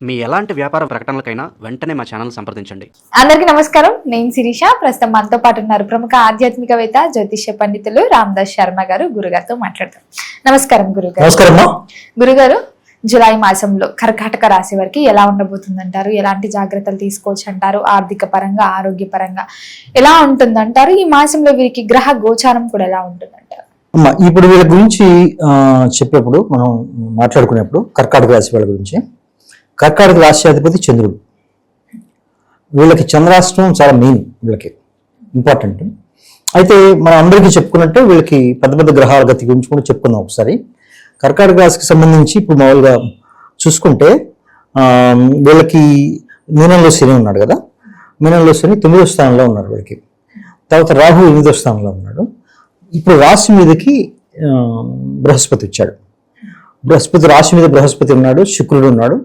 మీ ఎలాంటి వ్యాపార ప్రకటనలకైనా వెంటనే మా ఛానల్ సంప్రదించండి. అందరికీ నమస్కారం. నేను శిరీష. ప్రస్తుతం మనతో పాటు ఉన్నారు ప్రముఖ ఆధ్యాత్మికవేత్త జ్యోతిష్య పండితులు రామదాస్ శర్మ గారు. గురుగారితో మాట్లాడతాం. నమస్కారం గురుగారు. నమస్కారం. గురుగారు, జులై మాసంలో కర్కాటక రాశి వారికి ఎలా ఉండబోతుందంటారు? ఎలాంటి జాగ్రత్తలు తీసుకోవచ్చు అంటారు? ఆర్థిక పరంగా, ఆరోగ్యపరంగా ఎలా ఉంటుందంటారు? ఈ మాసంలో వీరికి గ్రహ గోచారం కూడా ఎలా ఉంటుందంటారు? అమ్మా, ఇప్పుడు వీళ్ళ గురించి చెప్పేప్పుడు మనం మాట్లాడుకునేప్పుడు కర్కాటక రాశి వాళ్ళ గురించి, కర్కాటక రాశి అధిపతి చంద్రుడు. వీళ్ళకి చంద్రాష్టమం చాలా మెయిన్, వీళ్ళకి ఇంపార్టెంట్. అయితే మనం అందరికీ చెప్పుకున్నట్టే వీళ్ళకి పెద్ద పెద్ద గ్రహాల గతి గురించి కూడా చెప్పుకుందాం ఒకసారి. కర్కాటక రాశికి సంబంధించి ఇప్పుడు మామూలుగా చూసుకుంటే వీళ్ళకి మీనంలో శని ఉన్నాడు కదా, మీనంలో శని 9వ స్థానంలో ఉన్నాడు వీళ్ళకి. తర్వాత రాహు 8వ స్థానంలో ఉన్నాడు. ఇప్పుడు రాశి మీదకి బృహస్పతి వచ్చాడు. బృహస్పతి రాశి మీద బృహస్పతి ఉన్నాడు, శుక్రుడు ఉన్నాడు,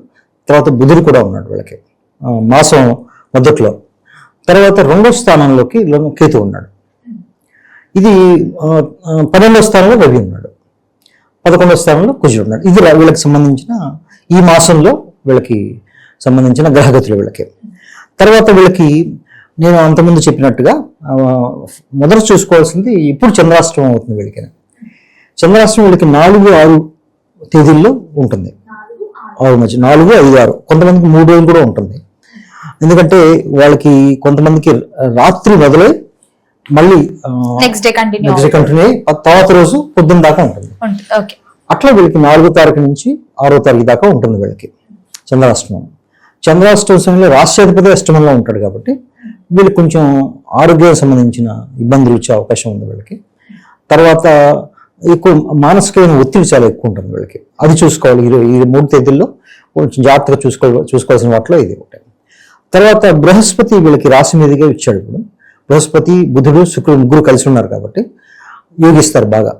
తర్వాత బుధుడు కూడా ఉన్నాడు వీళ్ళకి మాసం మొదట్లో. తర్వాత 2వ స్థానంలోకి కేతు ఉన్నాడు. ఇది 12వ స్థానంలో రవి ఉన్నాడు, 11వ స్థానంలో కుజుడు ఉన్నాడు. ఇది వీళ్ళకి సంబంధించిన ఈ మాసంలో వీళ్ళకి సంబంధించిన గ్రహగతులు వీళ్ళకి. తర్వాత వీళ్ళకి నేను అంతకుముందు చెప్పినట్టుగా మొదట చూసుకోవాల్సింది ఇప్పుడు చంద్రాష్టమం అవుతుంది వీళ్ళకి. చంద్రాష్టమం వీళ్ళకి 4-6 తేదీల్లో ఉంటుంది. 6 మధ్య 4, 5, 6, కొంతమందికి 3 రోజులు కూడా ఉంటుంది. ఎందుకంటే వాళ్ళకి కొంతమందికి రాత్రి మొదలై మళ్ళీ నెక్స్ట్ డే కంటిన్యూ తర్వాత రోజు పొద్దున్న దాకా ఉంటుంది. అట్లా వీళ్ళకి 4వ తారీఖు నుంచి 6వ తారీఖు దాకా ఉంటుంది వీళ్ళకి చంద్రాష్టమం. చంద్రాష్టమం సమయంలో రాష్ట్రాధిపతి అష్టమంలో ఉంటాడు కాబట్టి వీళ్ళకి కొంచెం ఆరోగ్యానికి సంబంధించిన ఇబ్బందులు వచ్చే అవకాశం ఉంది వీళ్ళకి. తర్వాత ఎక్కువ మానసికమైన ఒత్తిడి చాలా ఎక్కువ ఉంటుంది వీళ్ళకి. అది చూసుకోవాలి. ఈ 3 తేదీల్లో కొంచెం జాగ్రత్తగా చూసుకోవాల్సిన వాటిలో ఇది ఒకటి. తర్వాత బృహస్పతి వీళ్ళకి రాశి మీదుగా ఇచ్చాడు. ఇప్పుడు బృహస్పతి, బుధుడు, శుక్రుడు ముగ్గురు కలిసి ఉన్నారు కాబట్టి యోగిస్తారు బాగా.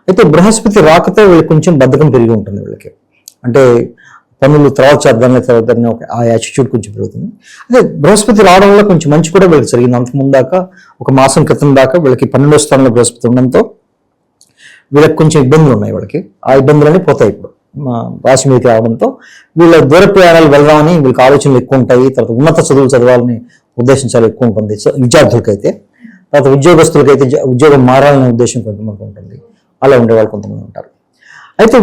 అయితే బృహస్పతి రాకతో వీళ్ళకి కొంచెం బద్ధకం పెరిగి ఉంటుంది వీళ్ళకి. అంటే పనులు తర్వాత చేద్దాం ఆ యాటిట్యూడ్ కొంచెం పెరుగుతుంది. అదే బృహస్పతి రావడం వల్ల కొంచెం మంచి కూడా వీళ్ళకి జరిగింది. అంతకు ముందు దాకా ఒక మాసం క్రితం దాకా వీళ్ళకి 12వ స్థానంలో బృహస్పతి ఉండడంతో వీళ్ళకి కొంచెం ఇబ్బందులు ఉన్నాయి వీళ్ళకి. ఆ ఇబ్బందులన్నీ పోతాయి ఇప్పుడు రాశి మీదకి రావడంతో. వీళ్ళ దూర ప్రయాణాలు వెళ్దామని వీళ్ళకి ఆలోచనలు ఎక్కువ ఉంటాయి. తర్వాత ఉన్నత చదువులు చదవాలని ఉద్దేశం చాలా ఎక్కువ ఉంటుంది విద్యార్థులకైతే. తర్వాత ఉద్యోగస్తులకైతే ఉద్యోగం మారాలనే ఉద్దేశం కొంతమంది ఉంటుంది. అలా ఉండేవాళ్ళు కొంతమంది ఉంటారు. అయితే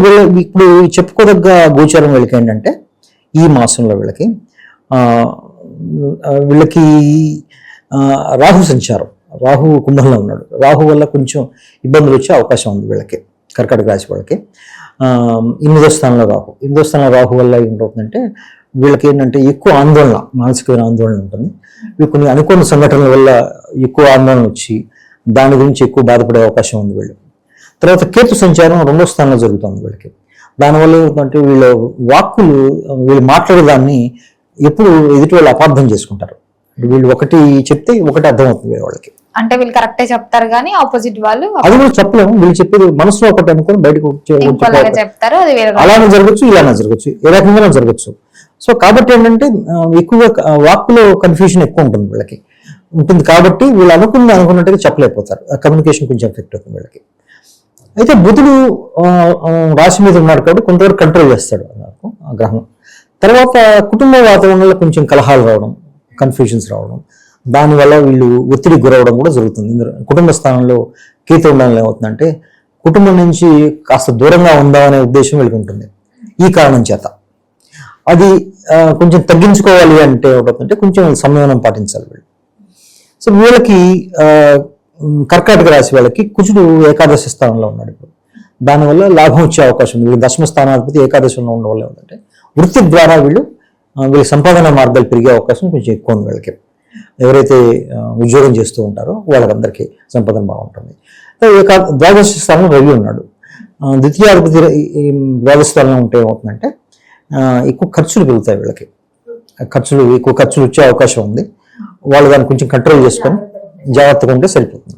ఇప్పుడు చెప్పుకోదగ్గ గోచారం వీళ్ళకి ఏంటంటే ఈ మాసంలో వీళ్ళకి రాహు సంచారం. రాహు కుంభంలో ఉన్నాడు. రాహు వల్ల కొంచెం ఇబ్బందులు వచ్చే అవకాశం ఉంది వీళ్ళకి, కర్కాటక రాశి వాళ్ళకి. 8వ స్థానంలో రాహు. 8వ స్థానంలో రాహు వల్ల ఏంటవుతుందంటే వీళ్ళకి ఏంటంటే ఎక్కువ ఆందోళన, మానసికమైన ఆందోళన ఉంటుంది. వీళ్ళు కొన్ని అనుకోని సంఘటనల వల్ల ఎక్కువ ఆందోళన వచ్చి దాని గురించి ఎక్కువ బాధపడే అవకాశం ఉంది వీళ్ళు. తర్వాత కేతు సంచారం 2వ స్థానంలో జరుగుతుంది వీళ్ళకి. దానివల్ల ఏంటంటే వీళ్ళు మాట్లాడేదాన్ని ఎప్పుడు ఎదుటి వాళ్ళు అపార్థం చేసుకుంటారు. వీళ్ళు ఒకటి చెప్తే ఒకటి అర్థమవుతుంది వాళ్ళకి. అంటే వీళ్ళు కరెక్టే చెప్తారు కానీ ఆపోజిట్ వాళ్ళు అది కూడా చెప్పలేము. వీళ్ళు చెప్పేది మనసులో ఒకటి అనుకుని బయటకు చెప్తారు. అలానే జరగచ్చు, ఇలానే జరగచ్చు, ఏ రకంగా జరగచ్చు. సో కాబట్టి ఏంటంటే ఎక్కువగా వాక్కులో కన్ఫ్యూజన్ ఎక్కువ ఉంటుంది వీళ్ళకి ఉంటుంది. కాబట్టి వీళ్ళు అనుకున్నట్టుగా చెప్పలేకపోతారు. కమ్యూనికేషన్ కొంచెం ఎఫెక్ట్ అవుతుంది వీళ్ళకి. అయితే బుధుడు రాశి మీద ఉన్నాడు కాబట్టి కొంతవరకు కంట్రోల్ చేస్తాడు ఆ గ్రహం. తర్వాత కుటుంబ వాతావరణంలో కొంచెం కలహాలు రావడం, కన్ఫ్యూజన్స్ రావడం, దానివల్ల వీళ్ళు ఒత్తిడికి గురవడం కూడా జరుగుతుంది. కుటుంబ స్థానంలో కేతు ఉండడం ఏమవుతుందంటే కుటుంబం నుంచి కాస్త దూరంగా ఉందామనే ఉద్దేశం వీళ్ళకి ఉంటుంది. ఈ కారణం చేత అది కొంచెం తగ్గించుకోవాలి అంటే ఏమవుతుందంటే కొంచెం సంయమనం పాటించాలి వీళ్ళు. సో వీళ్ళకి కర్కాటక రాశి వాళ్ళకి కుజుడు ఏకాదశి స్థానంలో ఉన్నాడు ఇప్పుడు. దానివల్ల లాభం వచ్చే అవకాశం ఉంది. దశమ స్థానాధిపతి ఏకాదశంలో ఉండడం వల్ల ఏమిటంటే వృత్తి ద్వారా వీళ్ళ సంపాదన మార్గాలు పెరిగే అవకాశం కొంచెం ఎక్కువ ఉంది వీళ్ళకి. ఎవరైతే ఉద్యోగం చేస్తూ ఉంటారో వాళ్ళకందరికీ సంపాదన బాగుంటుంది. ద్వాదశ స్థానంలో రవి ఉన్నాడు. ద్వితీయాధిపతి ద్వాదశ స్థానంలో ఉంటే ఏమవుతుందంటే ఎక్కువ ఖర్చులు పెరుగుతాయి వీళ్ళకి. ఎక్కువ ఖర్చులు వచ్చే అవకాశం ఉంది. వాళ్ళు దాన్ని కొంచెం కంట్రోల్ చేసుకొని జాగ్రత్తగా ఉంటే సరిపోతుంది.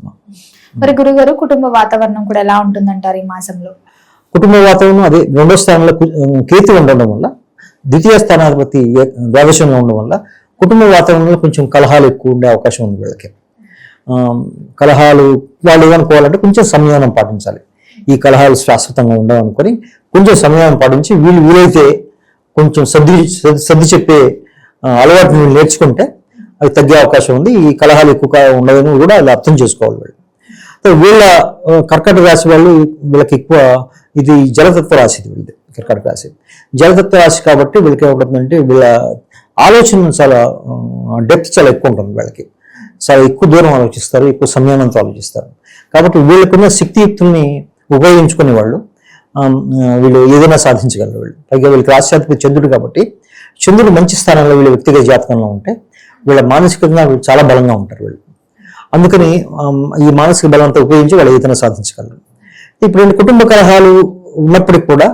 మరి గురుగారు, కుటుంబ వాతావరణం కూడా ఎలా ఉంటుందంటారు ఈ మాసంలో? కుటుంబ వాతావరణం అదే 2వ స్థానంలో కేతు ఉండడం వల్ల, ద్వితీయ స్థానాధిపతి ద్వాదశంలో ఉండడం వల్ల కుటుంబ వాతావరణంలో కొంచెం కలహాలు ఎక్కువ ఉండే అవకాశం ఉంది వీళ్ళకి. కలహాలు వాళ్ళు ఏమనుకోవాలంటే కొంచెం సంయమనం పాటించాలి. ఈ కలహాలు శాశ్వతంగా ఉండవు అనుకొని కొంచెం సంయమనం పాటించి వీలైతే కొంచెం సర్ది చెప్పే అలవాటు వీళ్ళు నేర్చుకుంటే అది తగ్గే అవకాశం ఉంది. ఈ కలహాలు ఎక్కువ ఉండదని కూడా అది అర్థం చేసుకోవాలి వీళ్ళు. వీళ్ళ కర్కాటక రాశి వాళ్ళు వీళ్ళకి ఎక్కువ ఇది జలతత్వ రాశి, వీళ్ళది కర్కాటక రాశి జలతత్వ రాశి కాబట్టి వీళ్ళకి ఏమవుతుందంటే వీళ్ళ ఆలోచన చాలా డెప్త్ చాలా ఎక్కువ ఉంటుంది. వీళ్ళకి చాలా ఎక్కువ దూరం ఆలోచిస్తారు, ఎక్కువ సంయమనంతో ఆలోచిస్తారు. కాబట్టి వీళ్ళకున్న శక్తియుక్తుల్ని ఉపయోగించుకునే వాళ్ళు వీళ్ళు ఏదైనా సాధించగలరు. వీళ్ళు పైగా వీళ్ళకి రాష్ట్రాధిపతి చంద్రుడు కాబట్టి చంద్రుడు మంచి స్థానంలో వీళ్ళ వ్యక్తిగత జాతకంలో ఉంటే వీళ్ళ మానసికంగా వీళ్ళు చాలా బలంగా ఉంటారు. వీళ్ళు అందుకని ఈ మానసిక బలంతో ఉపయోగించి వాళ్ళు ఏదైనా సాధించగలరు. ఇప్పుడు వీళ్ళు కుటుంబ కలహాలు ఉన్నప్పటికి కూడా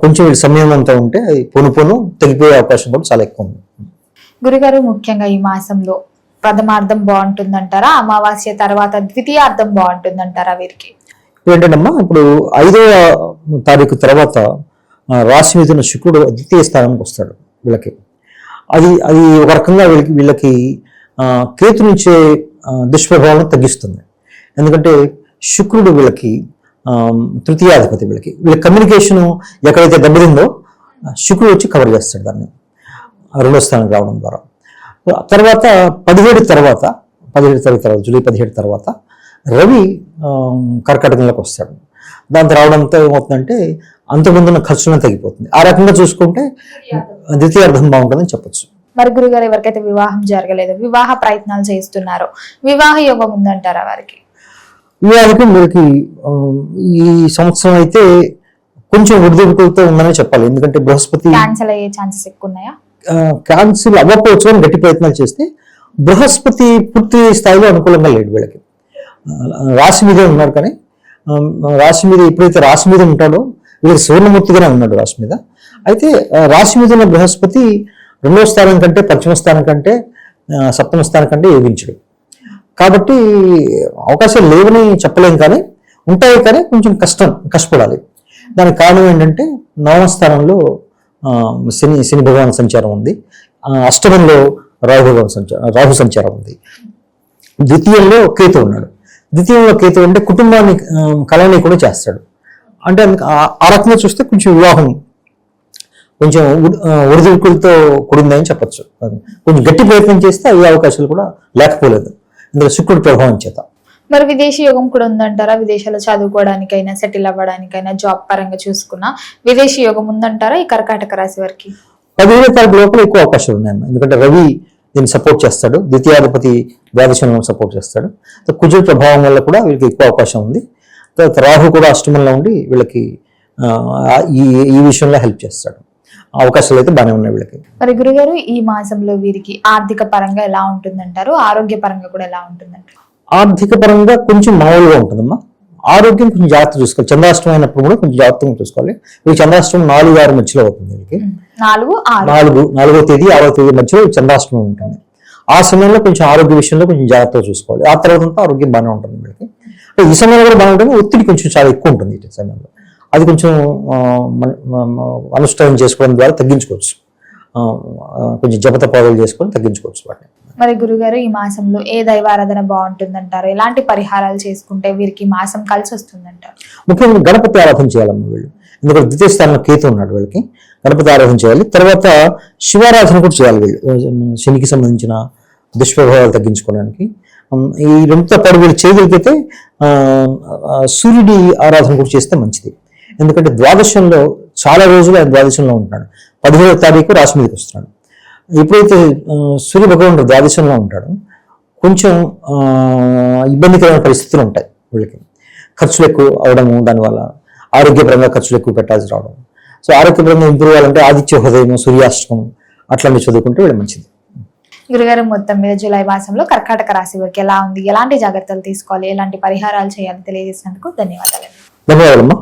కొంచెం వీళ్ళు సంయమనంతో ఉంటే పోను తగ్గిపోయే అవకాశం కూడా చాలా ఎక్కువ ఉంది. గురుగారు, ముఖ్యంగా ఈ మాసంలో ప్రథమార్థం బాగుంటుందంటారా, అమావాస్య తర్వాత ద్వితీయార్థం బాగుంటుందంటారా వీరికి? ఏంటంటమ్మా, ఇప్పుడు 5వ తారీఖు తర్వాత రాశి మీద ఉన్న శుక్రుడు ద్వితీయ స్థానానికి వస్తాడు వీళ్ళకి. అది ఒక రకంగా వీళ్ళకి కేతు నుంచే దుష్ప్రభావం తగ్గిస్తుంది. ఎందుకంటే శుక్రుడు వీళ్ళకి తృతీయాధిపతి. వీళ్ళ కమ్యూనికేషన్ ఎక్కడైతే దెబ్బతిందో శుక్రుడు వచ్చి కవర్ చేస్తాడు దాన్ని 2వ స్థానానికి రావడం ద్వారా. తర్వాత 17 తర్వాత జూలై 17 తర్వాత రవి కర్కాటకంలోకి వస్తాడు. దాంతో రావడంతో ఏమవుతుందంటే అంతకుముందున్న ఖర్చులను తగ్గిపోతుంది. ఆ రకంగా చూసుకుంటే ద్వితీయార్థం బాగుంటుందని చెప్పొచ్చు. మరి గురుగారు, ఎవరికైతే వివాహం జరగలేదో, వివాహ ప్రయత్నాలు చేస్తున్నారో, వివాహ యోగం ఉందంటారా వారికి? వివాహానికి వీళ్ళకి ఈ సంవత్సరం అయితే కొంచెం ఒడిదుడుకులతో ఉందని చెప్పాలి. ఎందుకంటే బృహస్పతి క్యాన్సిల్ అయ్యే ఛాన్సెస్ ఎక్కువ ఉన్నాయా? క్యాన్సిల్ అవ్వకపోవచ్చు అని గట్టి ప్రయత్నాలు చేస్తే బృహస్పతి పూర్తి స్థాయిలో అనుకూలంగా లేడు వీళ్ళకి. రాశి మీదే ఉన్నారు కానీ రాశి మీద ఎప్పుడైతే రాశి మీద ఉంటాడో వీళ్ళకి సువర్ణమూర్తిగానే ఉన్నాడు రాశి మీద. అయితే రాశి మీద ఉన్న బృహస్పతి 2వ స్థానం కంటే, పశ్చిమ స్థానం కంటే, 7వ స్థానం కంటే యోగించడు. కాబట్టి అవకాశాలు లేవని చెప్పలేం, కానీ ఉంటాయి, కానీ కొంచెం కష్టపడాలి. దానికి కారణం ఏంటంటే 9వ స్థానంలో శని భగవాన్ సంచారం ఉంది, 8మంలో రాహు సంచారం ఉంది, ద్వితీయంలో కేతు ఉన్నాడు. ద్వితీయంలో కేతు అంటే కుటుంబాన్ని కలవని కూడా చేస్తాడు. అంటే ఆ రకంగా చూస్తే కొంచెం వివాహం కొంచెం ఒడిదుడుకులతో కూడిందని చెప్పచ్చు. కొంచెం గట్టి ప్రయత్నం చేస్తే అయ్యే అవకాశాలు కూడా లేకపోలేదు, ఇందులో శుక్రుడి ప్రభావం చేత. మరి విదేశీ యోగం కూడా ఉందంటారా? విదేశాల్లో చదువుకోవడానికైనా, సెటిల్ అవ్వడానికైనా, జాబ్ పరంగా చూసుకున్నా విదేశీ యోగం ఉందంటారా ఈ కర్కాటక రాశి వారికి? 17వ తారీఖు లోపల ఎక్కువ అవకాశాలు ఉన్నాయమ్మా. ఎందుకంటే రవి దీన్ని సపోర్ట్ చేస్తాడు, ద్వితీయాధిపతి ద్వాదశంలో సపోర్ట్ చేస్తాడు. కుజుడి ప్రభావం వల్ల కూడా వీళ్ళకి ఎక్కువ అవకాశం ఉంది. తర్వాత రాహు కూడా 8మంలో ఉండి వీళ్ళకి ఈ విషయంలో హెల్ప్ చేస్తాడు. అవకాశాలు అయితే బాగానే ఉన్నాయి వీళ్ళకి. మరి గురుగారు, ఈ మాసంలో వీరికి ఆర్థిక పరంగా ఎలా ఉంటుందంటారు? ఆరోగ్య పరంగా కూడా ఎలా ఉంటుందంటారు? ఆర్థిక పరంగా కొంచెం మామూలుగా ఉంటుందమ్మా. ఆరోగ్యం కొంచెం జాగ్రత్త చూసుకోవాలి. చంద్రాష్టమం అయినప్పుడు కూడా కొంచెం జాగ్రత్తగా చూసుకోవాలి. వీళ్ళకి చంద్రాష్టమం 4-6 మధ్యలో అవుతుంది. వీళ్ళకి 4వ తేదీ 6వ తేదీ మధ్యలో చంద్రాష్టమం ఉంటుంది. ఆ సమయంలో కొంచెం ఆరోగ్య విషయంలో కొంచెం జాగ్రత్తగా చూసుకోవాలి. ఆ తర్వాత అంతా ఆరోగ్యం బాగానే ఉంటుంది వీళ్ళకి. ఈ సమయంలో కూడా బాగానే ఉంటుంది, ఒత్తిడి కొంచెం చాలా ఎక్కువ ఉంటుంది ఈ సమయంలో. అది కొంచెం అనుష్ఠానం చేసుకోవడం ద్వారా తగ్గించుకోవచ్చు. కొంచెం జపతపాదులు చేసుకొని తగ్గించుకోవచ్చు వాటిని. మరి గురుగారు, ఈ మాసంలో ఏ దైవారాధన బాగుంటుందంటారు? ఎలాంటి పరిహారాలు చేసుకుంటే వీరికి మాసం కలిసి వస్తుందంటారు? ముఖ్యంగా గణపతి ఆరాధన చేయాలమ్మ వీళ్ళు. ఎందుకంటే ద్వితీయ స్థానంలో కేతు ఉన్నాడు వీళ్ళకి. గణపతి ఆరాధన చేయాలి. తర్వాత శివారాధన కూడా చేయాలి వీళ్ళు, శనికి సంబంధించిన దుష్ప్రభావాలు తగ్గించుకోవడానికి. ఈ 2తో పాటు వీళ్ళు చేయగలిగితే సూర్యుడి ఆరాధన కూడా చేస్తే మంచిది. ఎందుకంటే ద్వాదశంలో చాలా రోజులు ఆయన ద్వాదశంలో ఉంటున్నాడు. 17వ తారీఖు రాశి మీదకి వస్తున్నాడు. ఎప్పుడైతే సూర్య భగవానుడు ద్వాదశంలో ఉంటాడో కొంచెం ఇబ్బందికరమైన పరిస్థితులు ఉంటాయి వీళ్ళకి. ఖర్చులు ఎక్కువ అవడము, దానివల్ల ఆరోగ్యపరంగా ఖర్చులు ఎక్కువ పెట్టాల్సి రావడం. సో ఆరోగ్యపరంగా ఇంప్రూవ్ అవ్వాలంటే ఆదిత్య హృదయం, సూర్యాష్టమం అట్లాంటివి చదువుకుంటే వీళ్ళు మంచిది. గురుగారు, మొత్తం మీద జూలై మాసంలో కర్కాటక రాశి వారికి ఎలా ఉంది, ఎలాంటి జాగ్రత్తలు తీసుకోవాలి, ఎలాంటి పరిహారాలు చేయాలి తెలియజేసినందుకు ధన్యవాదాలు. ధన్యవాదాలమ్మా.